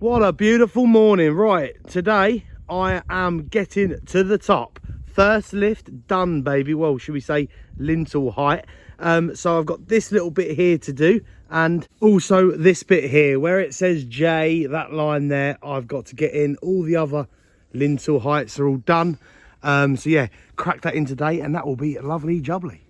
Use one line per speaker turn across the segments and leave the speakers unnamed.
What a beautiful morning. Right, today I am getting to the top. First lift done, baby. Well, should we say lintel height. So I've got this little bit here to do, and also this bit here where it says J, that line there, I've got to get in. All the other lintel heights are all done. So yeah, crack that in today and that will be lovely jubbly.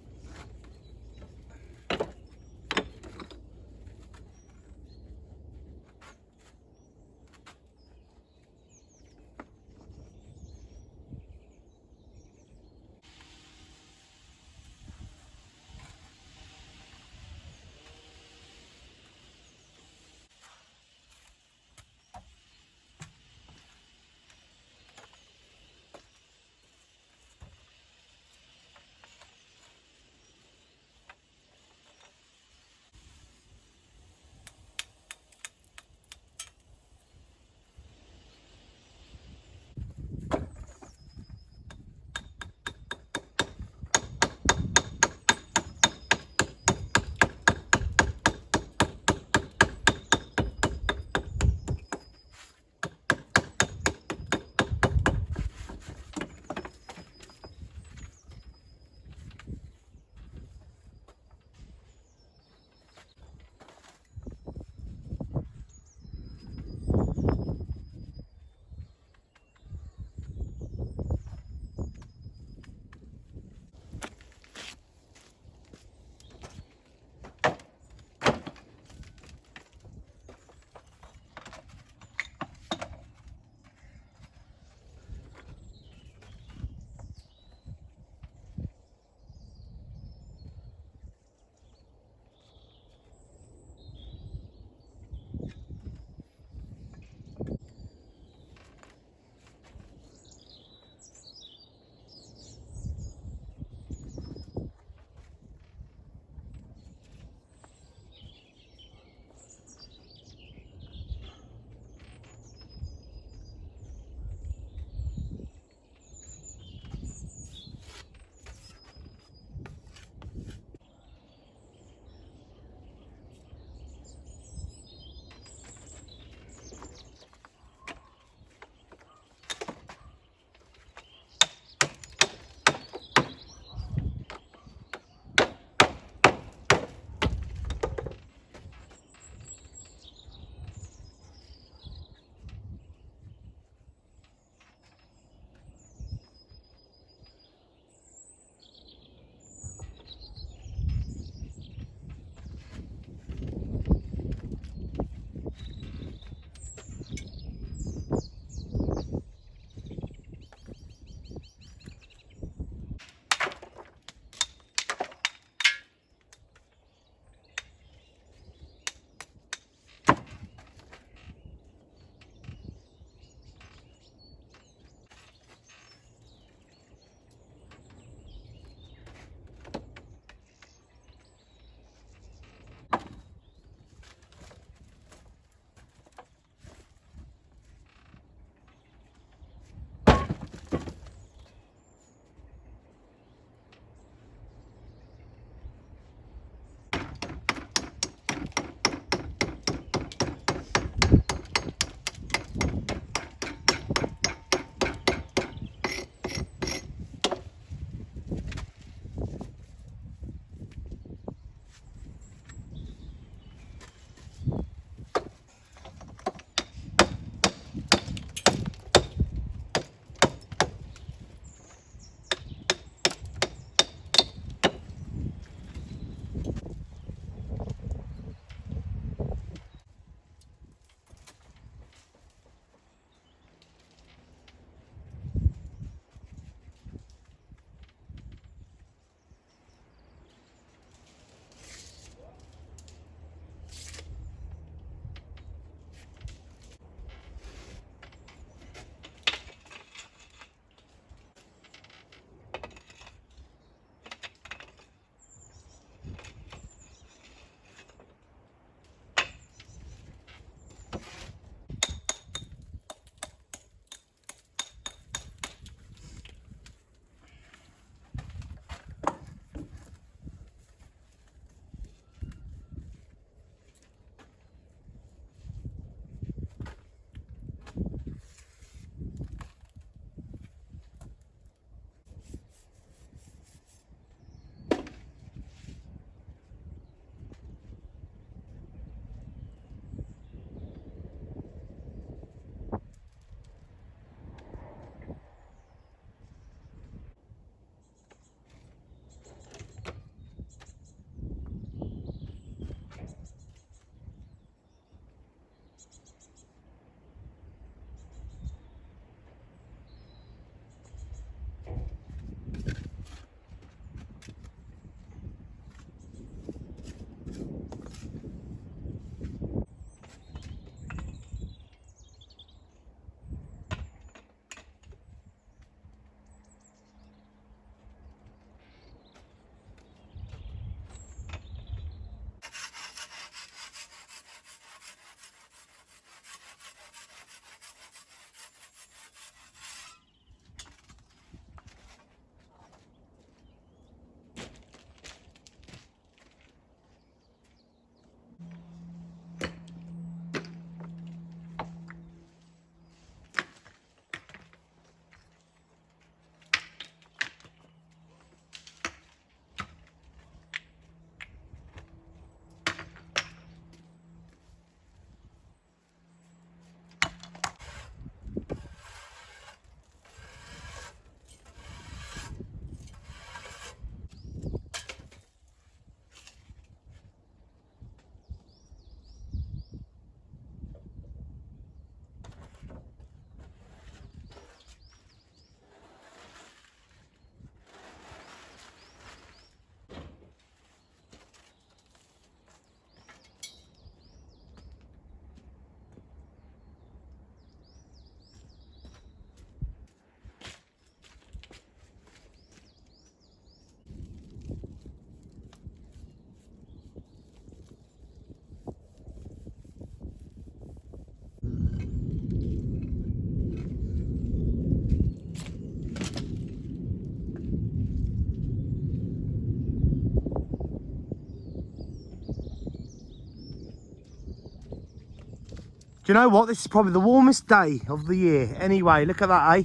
Do you know what? This is probably the warmest day of the year. Anyway, look at that, eh?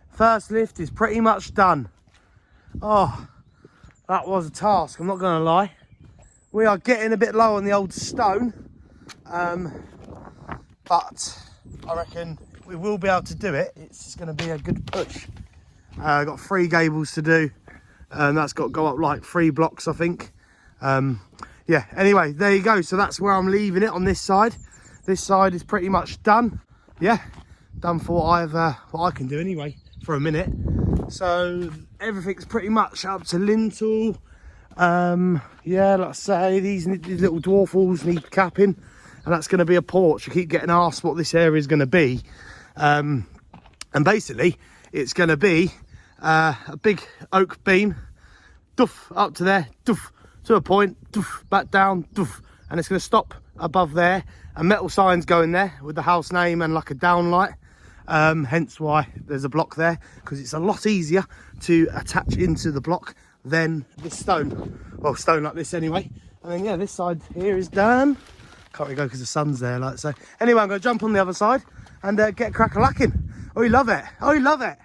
First lift is pretty much done. Oh, that was a task, I'm not going to lie. We are getting a bit low on the old stone. But I reckon we will be able to do it. It's just going to be a good push. I've got 3 gables to do. That's got to go up like 3 blocks, I think. Yeah, anyway, there you go. So that's where I'm leaving it on this side. This side is pretty much done. Yeah, done for what I can do anyway for a minute. So everything's pretty much up to lintel. Yeah, like I say, these little dwarf walls need capping, and that's going to be a porch. I keep getting asked what this area is going to be, and basically it's going to be a big oak beam, doof, up to there, doof, to a point, doof, back down, doof, and it's going to stop above there. A metal sign's going there with the house name and like a downlight. Hence why there's a block there, because it's a lot easier to attach into the block than this stone. Well, stone like this anyway. And then yeah, this side here is done. Can't really go because the sun's there, like so. Anyway, I'm going to jump on the other side and get crack-a-lacking. Oh, you love it. Oh, you love it.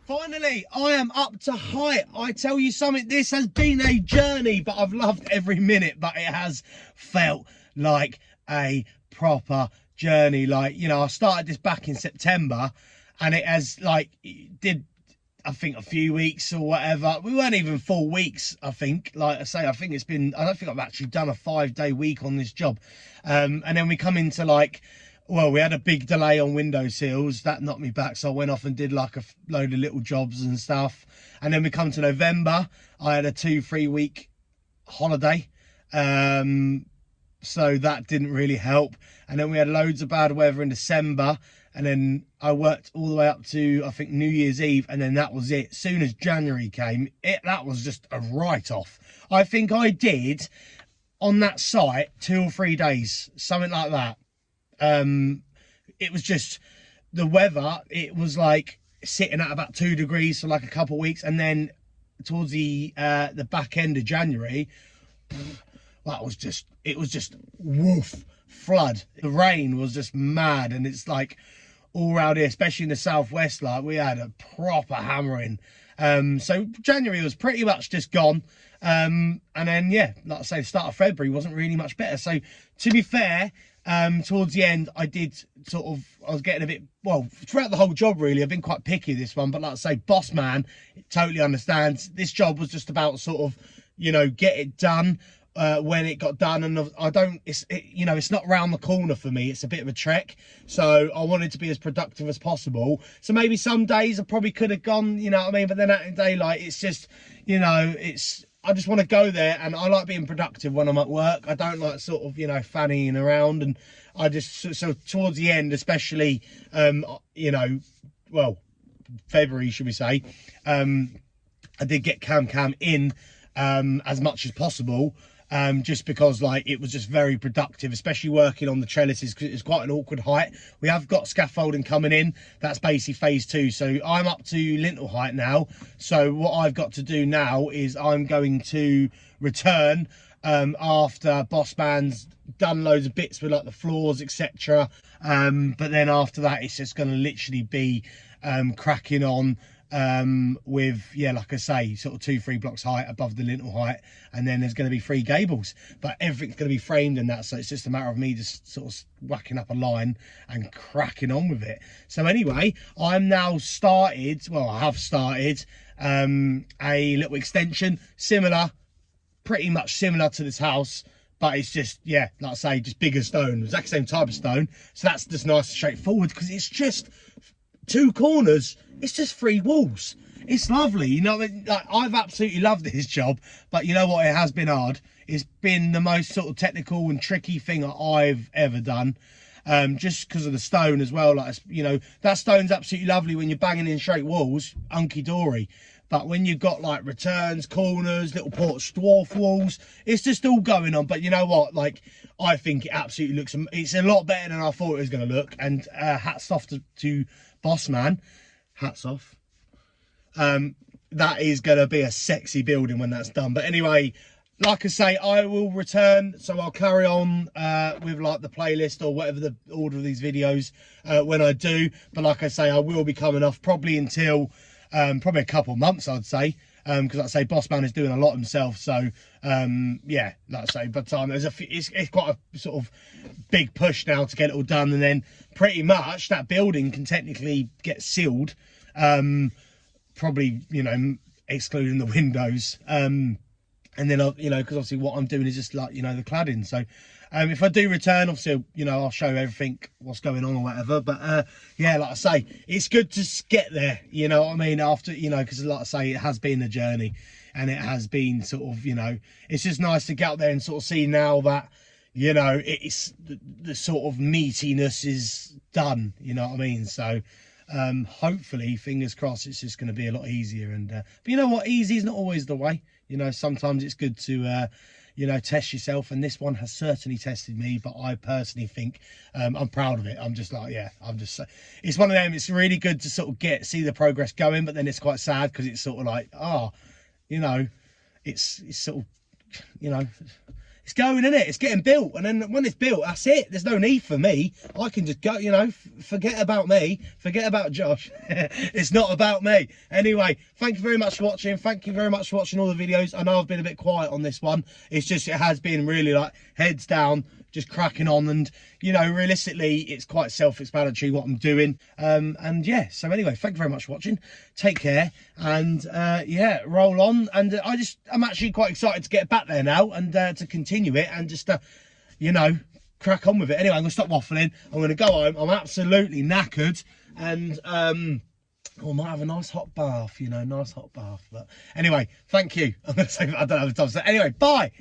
Finally, I am up to height. I tell you something, this has been a journey, but I've loved every minute, but it has felt like a proper journey. Like, you know, I started this back in September and it has like, did I think a few weeks or whatever. We weren't even full weeks, I think. Like I say, I think it's been, I don't think I've actually done a 5-day week on this job. And then we come into like, well, we had a big delay on window sills. That knocked me back. So I went off and did like a load of little jobs and stuff. And then we come to November. I had a 2-3 week holiday. So that didn't really help. And then we had loads of bad weather in December. And then I worked all the way up to, I think, New Year's Eve. And then that was it. As soon as January came, that was just a write-off. I think I did, on that site, 2 or 3 days. Something like that. It was just the weather. It was like sitting at about 2 degrees for like a couple of weeks, and then towards the back end of January, that was just, it was just woof, flood. The rain was just mad, and it's like all around here, especially in the southwest, like we had a proper hammering. So January was pretty much just gone. And then, yeah, like I say, the start of February wasn't really much better. So to be fair, towards the end, I did sort of, I was getting a bit, well, throughout the whole job, really, I've been quite picky this one, but like I say, boss man totally understands. This job was just about sort of, you know, get it done when it got done. And I don't, you know, it's not round the corner for me. It's a bit of a trek. So I wanted to be as productive as possible. So maybe some days I probably could have gone, you know what I mean? But then at daylight, it's just, you know, I just want to go there, and I like being productive when I'm at work. I don't like sort of, you know, fannying around. And I just, so towards the end, especially, you know, well, February, should we say, I did get cam in as much as possible. Just because like it was just very productive, especially working on the trellises, because it's quite an awkward height. We have got scaffolding coming in. That's basically phase 2. So I'm up to lintel height now. So what I've got to do now is I'm going to return after boss man's done loads of bits with like the floors, etc. But then after that, it's just going to literally be cracking on with, yeah, like I say, sort of 2-3 blocks height above the lintel height, and then there's going to be 3 gables, but everything's going to be framed in that. So it's just a matter of me just sort of whacking up a line and cracking on with it. So anyway, I'm now started, well, I have started a little extension, similar, pretty much similar to this house, but it's just, yeah, like I say, just bigger stone, exact same type of stone. So that's just nice and straightforward, because it's just 2 corners, it's just 3 walls. It's lovely, you know. Like, I've absolutely loved this job, but you know what, it has been hard. It's been the most sort of technical and tricky thing that I've ever done, just because of the stone as well. Like, you know, that stone's absolutely lovely when you're banging in straight walls, hunky-dory. But when you've got like returns, corners, little porch dwarf walls, it's just all going on. But you know what, like, I think it absolutely looks, it's a lot better than I thought it was going to look. And hats off to boss man, hats off. That is going to be a sexy building when that's done. But anyway, like I say, I will return, so I'll carry on with like the playlist or whatever the order of these videos when I do. But like I say, I will be coming off probably until probably a couple of months, I'd say, because like I say, boss man is doing a lot himself. So yeah, like I say, but it's quite a sort of big push now to get it all done, and then pretty much that building can technically get sealed, probably, you know, excluding the windows, and then you know, because obviously what I'm doing is just like, you know, the cladding. So if I do return, obviously, you know, I'll show everything what's going on or whatever. But yeah, like I say, it's good to get there, you know what I mean, after, you know, because like I say, it has been a journey, and it has been sort of, you know, it's just nice to get out there and sort of see now that, you know, it's the sort of meatiness is done, you know what I mean. So hopefully, fingers crossed, it's just going to be a lot easier. And but you know what, easy is not always the way. You know, sometimes it's good to you know, test yourself, and this one has certainly tested me. But I personally think I'm proud of it. I'm just like, yeah, I'm just, it's one of them, it's really good to sort of see the progress going, but then it's quite sad because it's sort of like, you know, it's sort of, you know, it's going, isn't it? It's getting built, and then when it's built, that's it. There's no need for me. I can just go, you know, forget about me, forget about Josh. It's not about me. Anyway, thank you very much for watching. Thank you very much for watching all the videos. I know I've been a bit quiet on this one. It's just, it has been really like heads down, just cracking on, and you know, realistically it's quite self-explanatory what I'm doing, and yeah, so anyway, thank you very much for watching. Take care, and yeah, roll on. And I'm actually quite excited to get back there now, and to continue it, and just you know, crack on with it. Anyway, I'm gonna stop waffling. I'm gonna go home. I'm absolutely knackered, and I might have a nice hot bath, you know, nice hot bath. But anyway, thank you. I'm gonna say, I don't have the time. So anyway, bye.